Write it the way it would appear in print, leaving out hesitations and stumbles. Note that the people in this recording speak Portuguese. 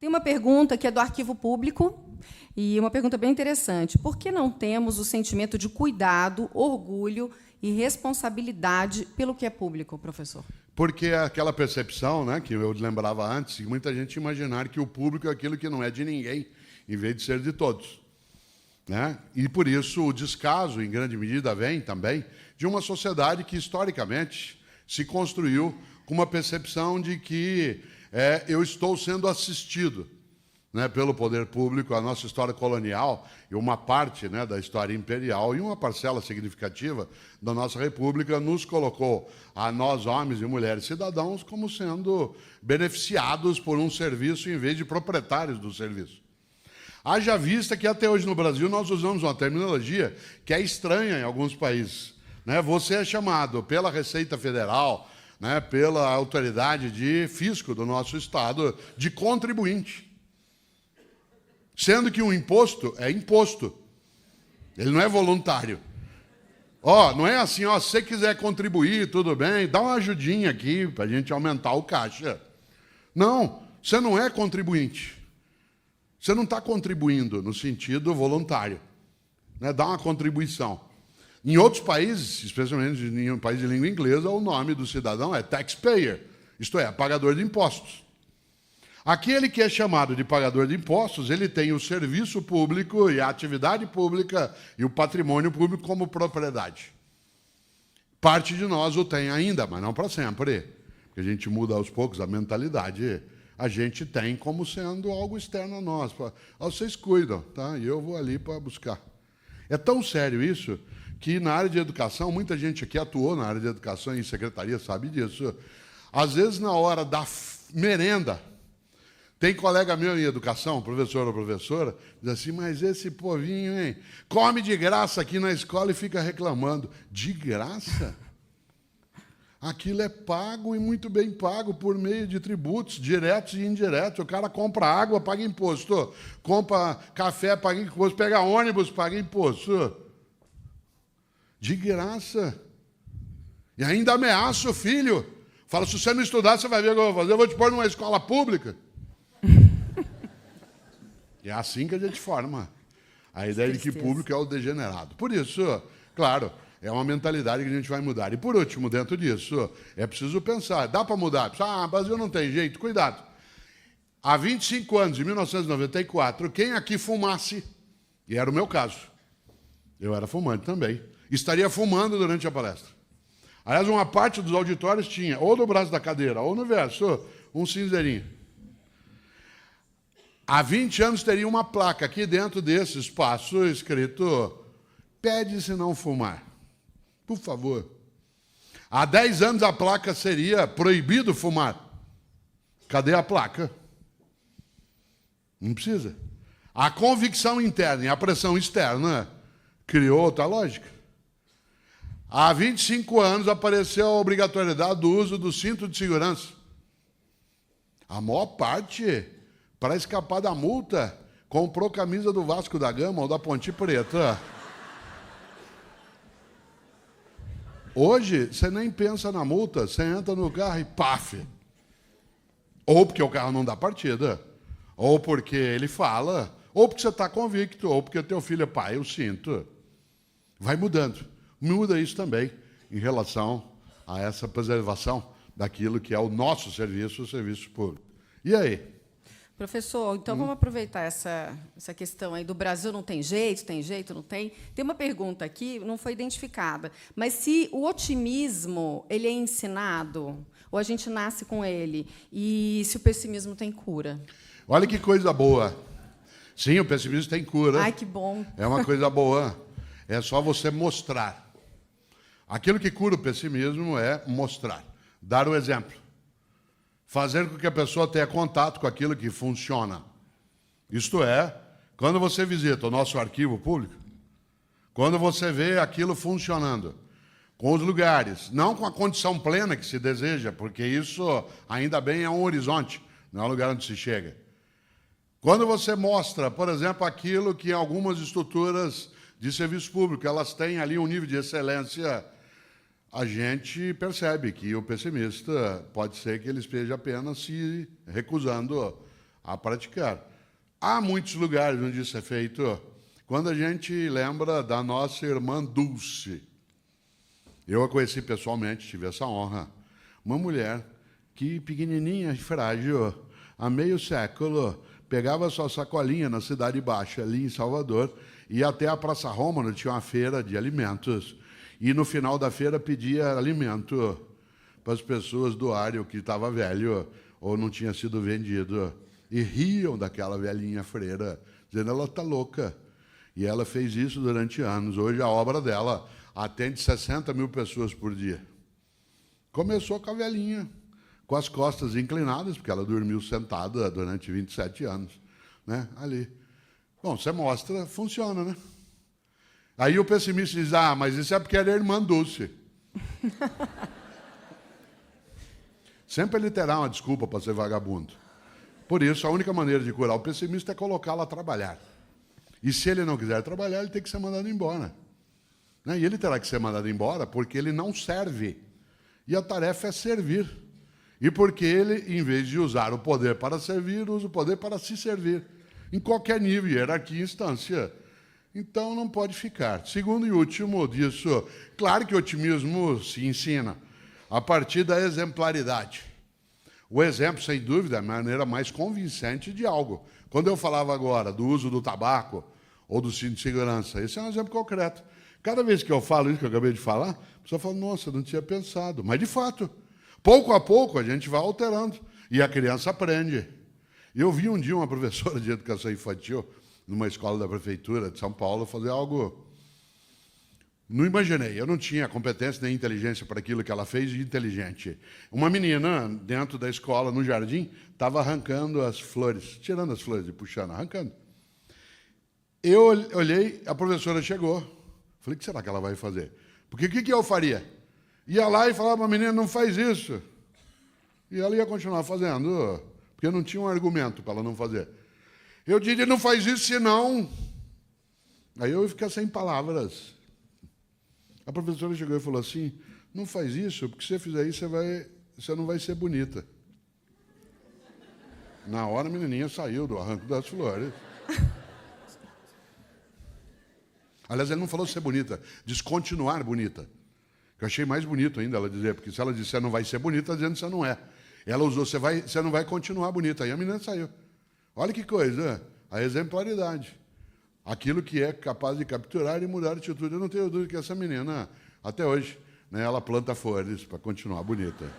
Tem uma pergunta que é do Arquivo Público, e uma pergunta bem interessante. Por que não temos o sentimento de cuidado, orgulho e responsabilidade pelo que é público, professor? Porque é aquela percepção, né, que eu lembrava antes, e muita gente imaginar que o público é aquilo que não é de ninguém, em vez de ser de todos. Né? E, por isso, o descaso, em grande medida, vem também de uma sociedade que, historicamente, se construiu com uma percepção de que eu estou sendo assistido, né, pelo poder público. A nossa história colonial e uma parte, né, da história imperial e uma parcela significativa da nossa república nos colocou, a nós, homens e mulheres cidadãos, como sendo beneficiados por um serviço em vez de proprietários do serviço. Haja vista que até hoje no Brasil nós usamos uma terminologia que é estranha em alguns países. Né? Você é chamado pela Receita Federal, né, pela autoridade de fisco do nosso Estado, de contribuinte. Sendo que um imposto é imposto. Ele não é voluntário. Não é assim, se você quiser contribuir, tudo bem, dá uma ajudinha aqui para a gente aumentar o caixa. Não, você não é contribuinte. Você não está contribuindo no sentido voluntário. Né? Dá uma contribuição. Em outros países, especialmente em um país de língua inglesa, o nome do cidadão é taxpayer, isto é, pagador de impostos. Aquele que é chamado de pagador de impostos, ele tem o serviço público e a atividade pública e o patrimônio público como propriedade. Parte de nós o tem ainda, mas não para sempre. Porque a gente muda aos poucos a mentalidade. A gente tem como sendo algo externo a nós. Vocês cuidam, tá? E eu vou ali para buscar. É tão sério isso que na área de educação, muita gente aqui atuou na área de educação e secretaria sabe disso. Às vezes, na hora da merenda, tem colega meu em educação, professor ou professora, diz assim, mas esse povinho, hein, come de graça aqui na escola e fica reclamando. De graça? Aquilo é pago e muito bem pago por meio de tributos diretos e indiretos. O cara compra água, paga imposto. Compra café, paga imposto. Pega ônibus, paga imposto. De graça. E ainda ameaça o filho. Fala, se você não estudar, você vai ver o que eu vou fazer. Eu vou te pôr numa escola pública. E é assim que a gente forma a ideia de que público é o degenerado. Por isso, claro, é uma mentalidade que a gente vai mudar. E, por último, dentro disso, é preciso pensar. Dá para mudar? Brasil não tem jeito. Cuidado. Há 25 anos, em 1994, quem aqui fumasse, e era o meu caso, eu era fumante também, estaria fumando durante a palestra. Aliás, uma parte dos auditórios tinha, ou no braço da cadeira, ou no verso, um cinzeirinho. Há 20 anos teria uma placa aqui dentro desse espaço escrito pede-se não fumar. Por favor. Há 10 anos a placa seria proibido fumar. Cadê a placa? Não precisa. A convicção interna e a pressão externa criou outra lógica. Há 25 anos apareceu a obrigatoriedade do uso do cinto de segurança. A maior parte, para escapar da multa, comprou camisa do Vasco da Gama ou da Ponte Preta. Hoje, você nem pensa na multa, você entra no carro e paf! Ou porque o carro não dá partida, ou porque ele fala, ou porque você está convicto, ou porque teu filho é pai, eu sinto. Vai mudando. Muda isso também em relação a essa preservação daquilo que é o nosso serviço, o serviço público. E aí? Professor, então vamos aproveitar essa questão aí do Brasil não tem jeito, não tem. Tem uma pergunta aqui, não foi identificada, mas se o otimismo ele é ensinado, ou a gente nasce com ele, e se o pessimismo tem cura? Olha que coisa boa. Sim, o pessimismo tem cura. Ai, que bom. É uma coisa boa. É só você mostrar. Aquilo que cura o pessimismo é mostrar, dar o exemplo. Fazer com que a pessoa tenha contato com aquilo que funciona. Isto é, quando você visita o nosso arquivo público, quando você vê aquilo funcionando, com os lugares, não com a condição plena que se deseja, porque isso, ainda bem, é um horizonte, não é um lugar onde se chega. Quando você mostra, por exemplo, aquilo que algumas estruturas de serviço público, elas têm ali um nível de excelência, a gente percebe que o pessimista pode ser que ele esteja apenas se recusando a praticar. Há muitos lugares onde isso é feito. Quando a gente lembra da nossa irmã Dulce, eu a conheci pessoalmente, tive essa honra. Uma mulher que, pequenininha e frágil, há meio século, pegava sua sacolinha na Cidade Baixa, ali em Salvador, ia até a Praça Roma, onde tinha uma feira de alimentos, e no final da feira pedia alimento para as pessoas doarem o que estava velho ou não tinha sido vendido. E riam daquela velhinha freira, dizendo, ela está louca. E ela fez isso durante anos. Hoje a obra dela atende 60 mil pessoas por dia. Começou com a velhinha, com as costas inclinadas, porque ela dormiu sentada durante 27 anos, né, ali. Bom, você mostra, funciona, né? Aí o pessimista diz, mas isso é porque era a irmã Dulce. Sempre ele terá uma desculpa para ser vagabundo. Por isso, a única maneira de curar o pessimista é colocá-lo a trabalhar. E se ele não quiser trabalhar, ele tem que ser mandado embora. Né? E ele terá que ser mandado embora porque ele não serve. E a tarefa é servir. E porque ele, em vez de usar o poder para servir, usa o poder para se servir. Em qualquer nível, hierarquia e instância. Então, não pode ficar. Segundo e último disso, claro que o otimismo se ensina a partir da exemplaridade. O exemplo, sem dúvida, é a maneira mais convincente de algo. Quando eu falava agora do uso do tabaco ou do cinto de segurança, esse é um exemplo concreto. Cada vez que eu falo isso que eu acabei de falar, a pessoa fala, nossa, eu não tinha pensado. Mas, de fato, pouco a pouco a gente vai alterando e a criança aprende. Eu vi um dia uma professora de educação infantil, numa escola da prefeitura de São Paulo, fazer algo... Não imaginei, eu não tinha competência nem inteligência para aquilo que ela fez de inteligente. Uma menina, dentro da escola, no jardim, estava arrancando as flores, tirando as flores e puxando, arrancando. Eu olhei, a professora chegou. Falei, o que será que ela vai fazer? Porque o que eu faria? Ia lá e falava para a menina, não faz isso. E ela ia continuar fazendo, porque não tinha um argumento para ela não fazer. Eu diria, não faz isso, senão... Aí eu ia ficar sem palavras. A professora chegou e falou assim, não faz isso, porque se você fizer isso, você não vai ser bonita. Na hora, a menininha saiu do arranco das flores. Aliás, ele não falou ser bonita, descontinuar bonita. Que eu achei mais bonito ainda ela dizer, porque se ela disser não vai ser bonita, está dizendo que você não é. Ela usou, você não vai continuar bonita. Aí a menina saiu. Olha que coisa, a exemplaridade. Aquilo que é capaz de capturar e mudar a atitude. Eu não tenho dúvida que essa menina, até hoje, né, ela planta flores para continuar bonita.